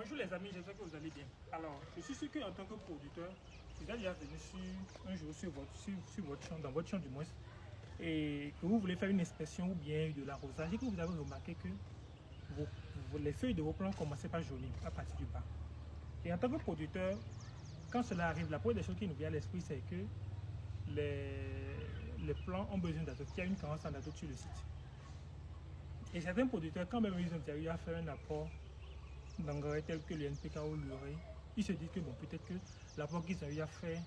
Bonjour les amis, j'espère que vous allez bien. Alors, je suis sûr qu'en tant que producteur, vous êtes déjà venu un jour sur votre champ, dans votre champ du moins, et que vous voulez faire une inspection ou bien de l'arrosage et que vous avez remarqué que les feuilles de vos plants commençaient par jaunir à partir du bas. Et en tant que producteur, quand cela arrive, la première des choses qui nous vient à l'esprit, c'est que les plants ont besoin d'azote, qu'il y a une carence en azote sur le site. Et certains producteurs, quand même ils ont déjà eu à faire un apport d'engrais tels que le NPK ou l'urée, ils se disent que bon, peut-être que l'apport qu'ils ont eu à faire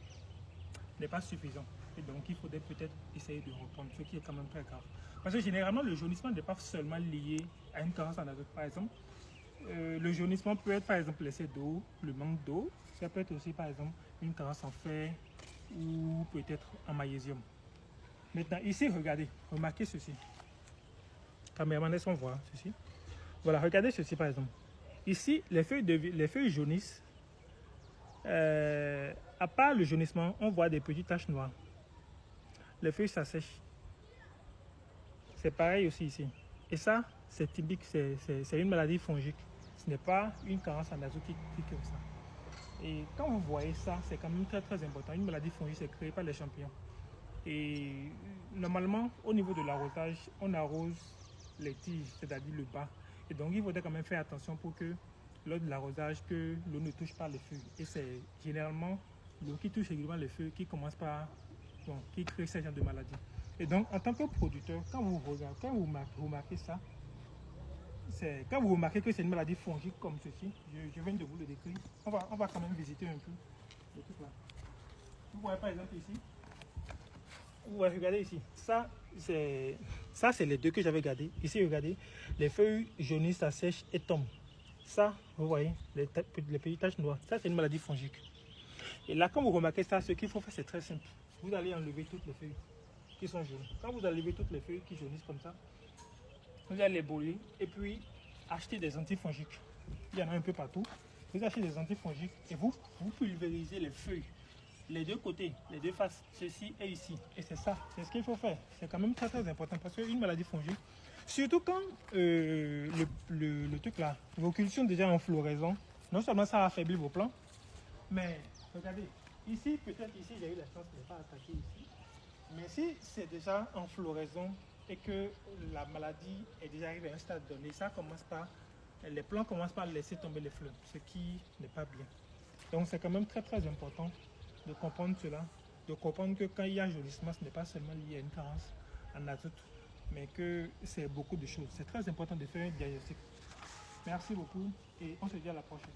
n'est pas suffisant. Et donc il faudrait peut-être essayer de reprendre, ce qui est quand même très grave. Parce que généralement, le jaunissement n'est pas seulement lié à une carence en azote. Par exemple, le jaunissement peut être par exemple l'excès d'eau, le manque d'eau. Ça peut être aussi par exemple une carence en fer ou peut-être en magnésium. Maintenant, ici, regardez, remarquez ceci. Caméraman, laisse-moi voir ceci. Voilà, regardez ceci par exemple. Ici, les feuilles jaunissent. À part le jaunissement, on voit des petites taches noires. Les feuilles s'assèchent. C'est pareil aussi ici. Et ça, c'est typique, c'est une maladie fongique. Ce n'est pas une carence en azote qui cause ça. Et quand vous voyez ça, c'est quand même très très important. Une maladie fongique, c'est créée par les champignons. Et normalement, au niveau de l'arrosage, on arrose les tiges, c'est-à-dire le bas. Et donc, il faudrait quand même faire attention pour que, lors de l'arrosage, que l'eau ne touche pas les feuilles. Et c'est généralement l'eau qui touche régulièrement les feuilles qui commence par, bon, qui crée ce genre de maladie. Et donc, en tant que producteur, quand vous remarquez ça, quand vous remarquez que c'est une maladie fongique comme ceci, je viens de vous le décrire, on va quand même visiter un peu le truc là. Vous voyez par exemple ici, regardez ici, ça c'est les deux que j'avais gardés. Ici, regardez, les feuilles jaunissent, s'assèchent et tombent. Ça, vous voyez, les petites taches noires, ça c'est une maladie fongique. Et là, quand vous remarquez ça, ce qu'il faut faire, c'est très simple. Vous allez enlever toutes les feuilles qui sont jaunes. Quand vous enlevez toutes les feuilles qui jaunissent comme ça, vous allez les brûler et puis acheter des antifongiques. Il y en a un peu partout. Vous achetez des antifongiques et vous pulvérisez les feuilles. Les deux côtés, les deux faces, ceci et ici. Et c'est ça, c'est ce qu'il faut faire. C'est quand même très très important parce qu'une maladie fongique, surtout quand le truc là, vos cultures sont déjà en floraison, non seulement ça affaiblit vos plants, mais regardez, ici, peut-être ici, il y a eu la chance de ne pas attaquer ici. Mais si c'est déjà en floraison et que la maladie est déjà arrivée à un stade donné, ça commence par, les plants commencent par laisser tomber les fleurs, ce qui n'est pas bien. Donc c'est quand même très très important de comprendre cela, de comprendre que quand il y a jaunissement, ce n'est pas seulement lié à une carence en azote, mais que c'est beaucoup de choses. C'est très important de faire un diagnostic. Merci beaucoup et on se dit à la prochaine.